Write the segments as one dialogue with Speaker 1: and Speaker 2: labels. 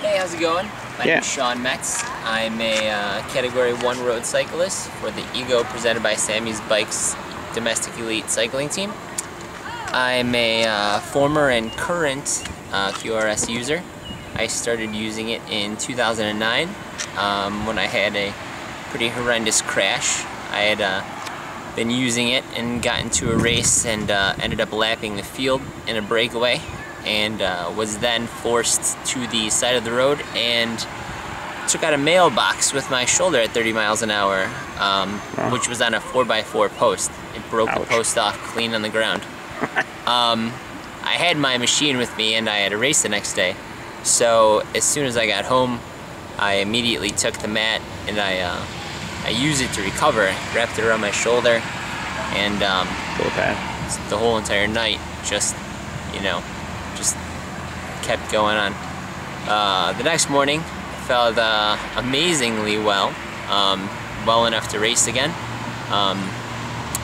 Speaker 1: Hey, how's it going? My name is Sean Metz. I'm a Category 1 road cyclist for the Ego presented by Sammy's Bikes Domestic Elite Cycling Team. I'm a former and current QRS user. I started using it in 2009 when I had a pretty horrendous crash. I had been using it and got into a race and ended up lapping the field in a breakaway, and was then forced to the side of the road and took out a mailbox with my shoulder at 30 miles an hour, which was on a 4x4 post. It broke the post off clean on the ground. I had my machine with me and I had a race the next day. So as soon as I got home, I immediately took the mat and I used it to recover. Wrapped it around my shoulder, and the whole entire night just kept going on. The next morning, I felt amazingly well, well enough to race again.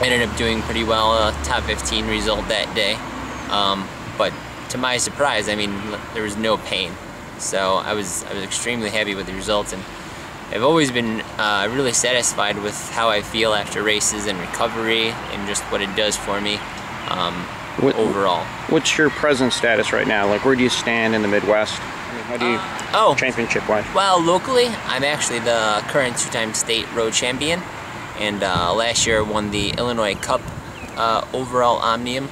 Speaker 1: Ended up doing pretty well, top 15 result that day. But to my surprise, I mean, there was no pain. So I was extremely happy with the results, and I've always been really satisfied with how I feel after races and recovery and just what it does for me overall. What's your present status right now? Like, where do you stand in the Midwest? I mean, how do you championship-wise? Well, locally, I'm actually the current two-time state road champion, and last year won the Illinois Cup overall Omnium,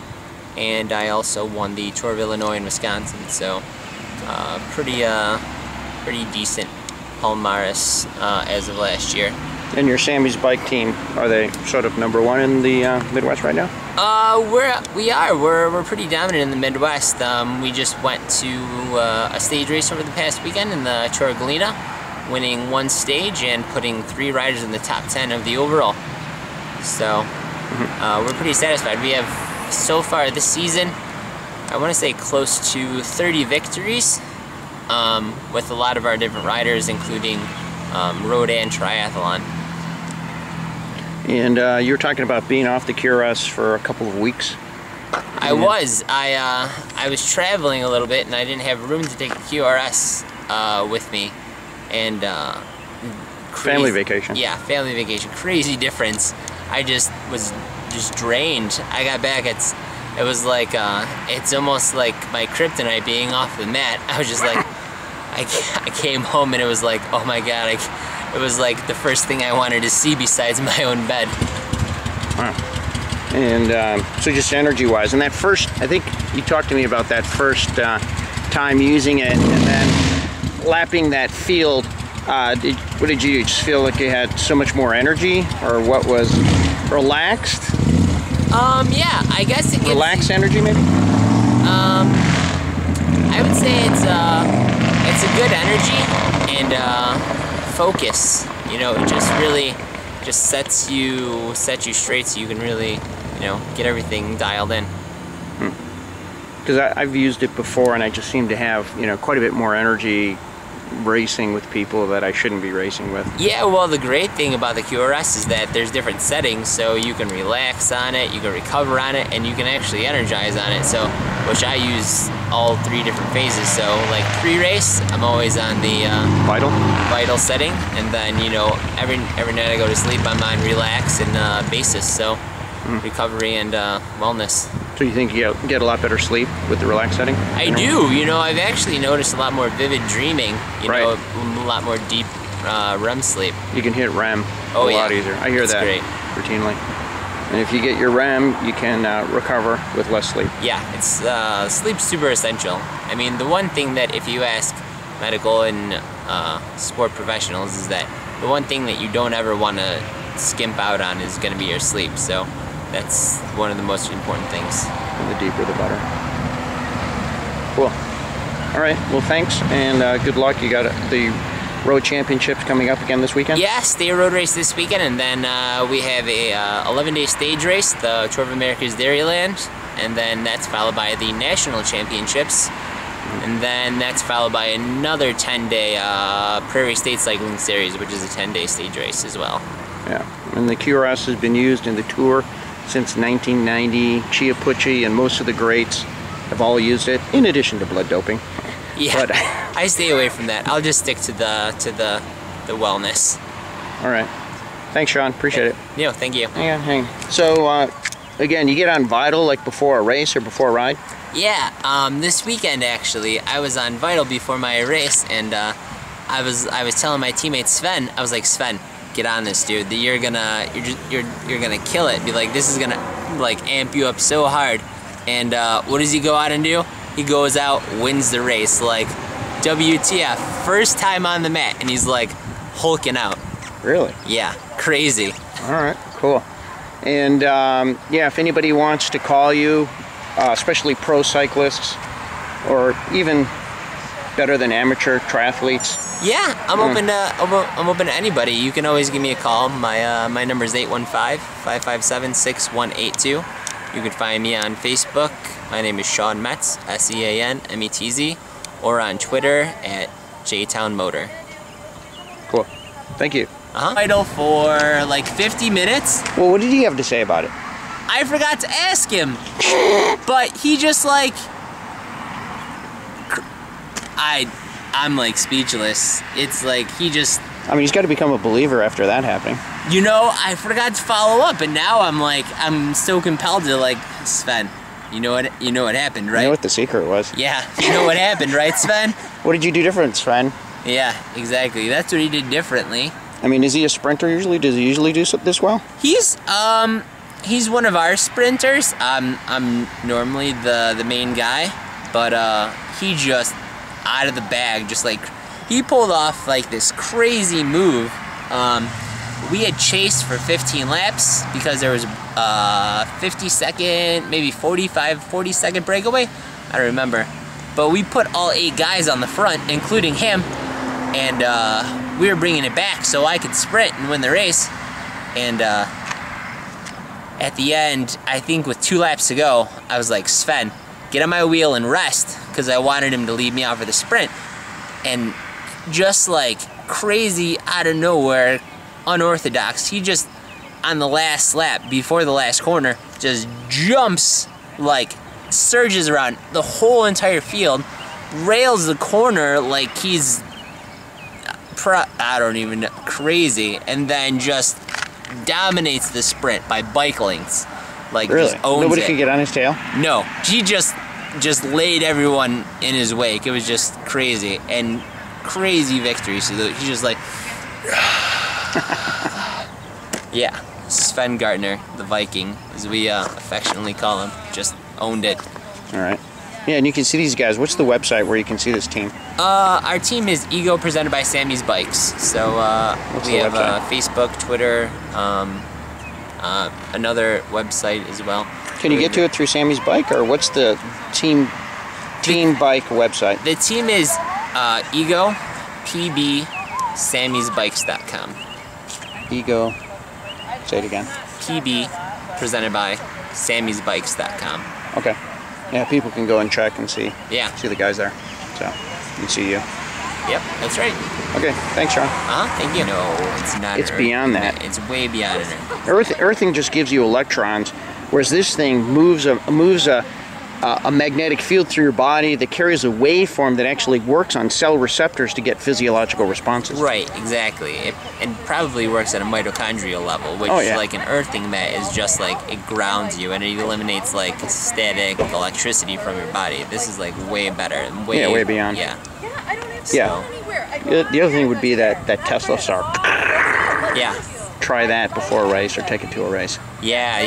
Speaker 1: and I also won the Tour of Illinois and Wisconsin. So pretty decent Palmares as of last year. And your Sammy's bike team, are they sort of #1 in the Midwest right now? We're pretty dominant in the Midwest. We just went to a stage race over the past weekend in the Tour of Galena, winning 1 stage and putting 3 riders in the top 10 of the overall. So we're pretty satisfied. We have, so far this season, I want to say close to 30 victories, with a lot of our different riders, including road and triathlon. And you were talking about being off the QRS for a couple of weeks. I was traveling a little bit, and I didn't have room to take the QRS with me. And family vacation. Yeah, family vacation. Crazy difference. I just was drained. I got back. It was like it's almost like my kryptonite being off the mat. I was just like, I came home and it was like, oh my god, it was like the first thing I wanted to see besides my own bed. Wow. And so just energy-wise, and that first, I think you talked to me about that first time using it, and then lapping that field. What did you do? Just feel like you had so much more energy, or what was relaxed? Yeah, I guess it gives relaxed energy, maybe. I would say it's a good energy and focus. You know, it just really sets you straight, so you can really, get everything dialed in. Because I've used it before, and I just seem to have, quite a bit more energy racing with people that I shouldn't be racing with. Yeah, well, the great thing about the QRS is that there's different settings, so you can relax on it, you can recover on it, and you can actually energize on it. So, which I use all 3 different phases. So, like pre-race, I'm always on the vital setting, and then every night I go to sleep, I'm on relax and basis. So, recovery and wellness. So you think you get a lot better sleep with the relax setting? I do. I've actually noticed a lot more vivid dreaming, a lot more deep REM sleep. You can hit REM a lot easier. I hear that routinely. And if you get your REM, you can recover with less sleep. Yeah, it's sleep's super essential. I mean, the one thing that, if you ask medical and sport professionals, is that the one thing that you don't ever want to skimp out on is going to be your sleep. So that's one of the most important things. And the deeper, the better. Cool. All right. Well, thanks, and good luck. You got the road championships coming up again this weekend? Yeah, state road race this weekend, and then we have a 11-day stage race, the Tour of America's Dairyland, and then that's followed by the national championships, and then that's followed by another 10-day Prairie State Cycling Series, which is a 10-day stage race as well. Yeah, and the QRS has been used in the Tour since 1990. Chia Pucci and most of the greats have all used it, in addition to blood doping. Yeah,
Speaker 2: But
Speaker 1: I stay away from that. I'll just stick to the wellness.
Speaker 2: all right. Thanks, Sean. Appreciate it.
Speaker 1: Yeah, thank you.
Speaker 2: Hang on. So, again, you get on Vital like before a race or before a ride?
Speaker 1: Yeah, this weekend actually, I was on Vital before my race, and I was telling my teammate Sven, I was like, Sven, get on this, dude. You're gonna kill it. Be like, this is gonna like amp you up so hard. And what does he go out and do? He goes out, wins the race. Like, WTF, first time on the mat, and he's like hulking out.
Speaker 2: Really?
Speaker 1: Yeah, crazy.
Speaker 2: All right, cool. And yeah, if anybody wants to call you, especially pro cyclists, or even better than amateur triathletes.
Speaker 1: Yeah, I'm open to anybody. You can always give me a call. My number is 815-557-6182. You can find me on Facebook. My name is Sean Metz, SEANMETZ, or on Twitter at JTownMotor.
Speaker 2: Cool. Thank you.
Speaker 1: Idle for like 50 minutes.
Speaker 2: Well, what did he have to say about it?
Speaker 1: I forgot to ask him, but he just like, I'm like speechless. It's like he just,
Speaker 2: I mean, he's got to become a believer after that happening.
Speaker 1: you know, I forgot to follow up, and now I'm so compelled to like, Sven, you know what happened, right?
Speaker 2: You know what the secret was?
Speaker 1: Yeah, you know what happened, right, Sven?
Speaker 2: What did you do different, Sven?
Speaker 1: Yeah, exactly. That's what he did differently.
Speaker 2: I mean, is he a sprinter usually? Does he usually do this well?
Speaker 1: He's one of our sprinters. I'm normally the main guy, but he just out of the bag, just like he pulled off like this crazy move. We had chased for 15 laps because there was a 50-second, maybe 40-second breakaway. I don't remember, but we put all 8 guys on the front, including him, and we were bringing it back so I could sprint and win the race. And at the end, I think with 2 laps to go, I was like, Sven, get on my wheel and rest, because I wanted him to lead me out for the sprint. And just like crazy out of nowhere, unorthodox, he just, on the last lap, before the last corner, just jumps, like surges around the whole entire field, rails the corner like he's, I don't even know, crazy, and then just dominates the sprint by bike lengths. Like,
Speaker 2: really?
Speaker 1: Just owns
Speaker 2: Nobody
Speaker 1: it.
Speaker 2: could get on his tail?
Speaker 1: No, he just laid everyone in his wake. It was just crazy, and crazy victory. So he's just like, yeah, Sven Gardner, the Viking, as we affectionately call him, just owned it.
Speaker 2: All right. Yeah, and you can see these guys. What's the website where you can see this team?
Speaker 1: Our team is Ego, presented by Sammy's Bikes. So we have Facebook, Twitter, another website as well.
Speaker 2: Can you get to it through Sammy's Bike, or what's the team bike website?
Speaker 1: The team is Ego, PB, Sammy'sBikes.com.
Speaker 2: Ego. Say it again.
Speaker 1: PB, presented by Sammy'sBikes.com.
Speaker 2: Okay. Yeah, people can go and check and see.
Speaker 1: Yeah.
Speaker 2: See the guys there. So, you can see you.
Speaker 1: Yep, that's right.
Speaker 2: Okay, thanks, Sean.
Speaker 1: Thank you. No, it's not.
Speaker 2: It's beyond that.
Speaker 1: It's way beyond it.
Speaker 2: Earthing just gives you electrons, whereas this thing moves a magnetic field through your body that carries a waveform that actually works on cell receptors to get physiological responses.
Speaker 1: Right, exactly. It probably works at a mitochondrial level, which like an earthing mat is just like, it grounds you and it eliminates like static electricity from your body. This is like way better.
Speaker 2: Way beyond.
Speaker 1: Yeah.
Speaker 2: Yeah. The other thing would be that Tesla star.
Speaker 1: Yeah.
Speaker 2: Try that before a race or take it to a race.
Speaker 1: Yeah.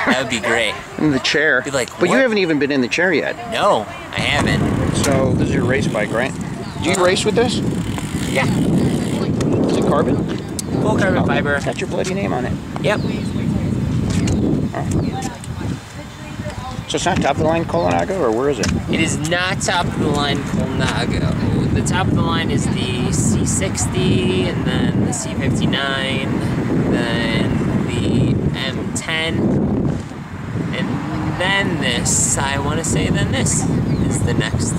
Speaker 1: That would be great.
Speaker 2: In the chair.
Speaker 1: Be like,
Speaker 2: but you haven't even been in the chair yet.
Speaker 1: No, I haven't.
Speaker 2: So this is your race bike, right? Do you race with this?
Speaker 1: Yeah.
Speaker 2: Is it carbon?
Speaker 1: Full carbon fiber.
Speaker 2: Got your bloody name on it.
Speaker 1: Yep.
Speaker 2: Oh. So it's not top of the line Colnago, or where is it?
Speaker 1: It is not top of the line Colnago. The top of the line is the C60, and then the C59, then the M10, and then this. I want to say then this is the next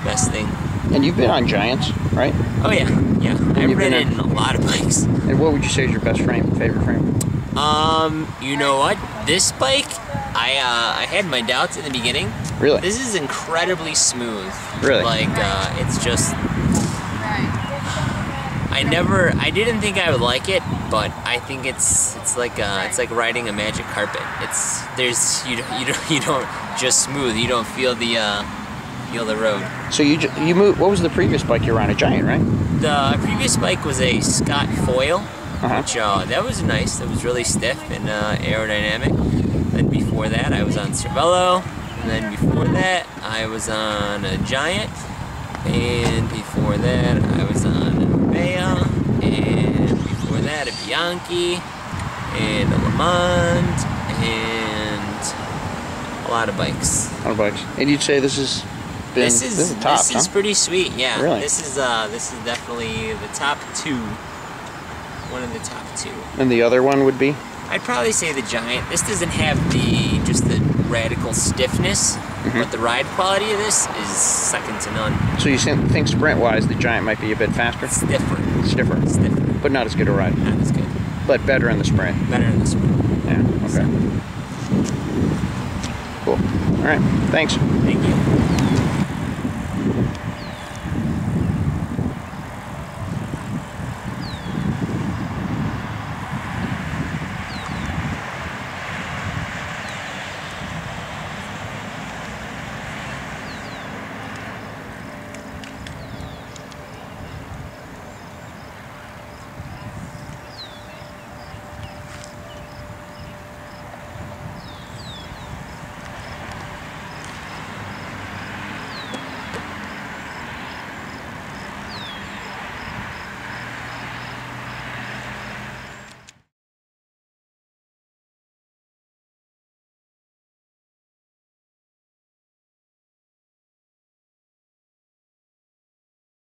Speaker 1: best thing.
Speaker 2: And you've been on Giants, right?
Speaker 1: Oh yeah. I've ridden a lot of bikes.
Speaker 2: And what would you say is your best frame, favorite frame?
Speaker 1: You know what? This bike, I had my doubts in the beginning.
Speaker 2: Really?
Speaker 1: This is incredibly smooth.
Speaker 2: Really?
Speaker 1: Like, it's just... I didn't think I would like it, but I think it's like riding a magic carpet. You don't just smooth. You don't feel the road.
Speaker 2: So you moved. What was the previous bike you were on? A Giant, right?
Speaker 1: The previous bike was a Scott Foil,
Speaker 2: Uh-huh.
Speaker 1: which that was nice. That was really stiff and aerodynamic. Then before that, I was on Cervelo, and then before that, I was on a Giant, and before that, I was on a Marbella, and before that, a Bianchi, and a Le Mans, and a lot of bikes.
Speaker 2: A lot of bikes. And you'd say this is top,
Speaker 1: This is pretty sweet. Yeah.
Speaker 2: Really?
Speaker 1: This is definitely the top two. One of the top two.
Speaker 2: And the other one would be?
Speaker 1: I'd probably say the Giant. This doesn't have just the radical stiffness, but the ride quality of this is second to none.
Speaker 2: So you think sprint-wise, the Giant might be a bit faster?
Speaker 1: It's different.
Speaker 2: Stiffer.
Speaker 1: Different.
Speaker 2: But not as good a ride.
Speaker 1: Not as good.
Speaker 2: But better in the sprint.
Speaker 1: Better in the sprint.
Speaker 2: Yeah, okay. Cool. All right, thanks.
Speaker 1: Thank you.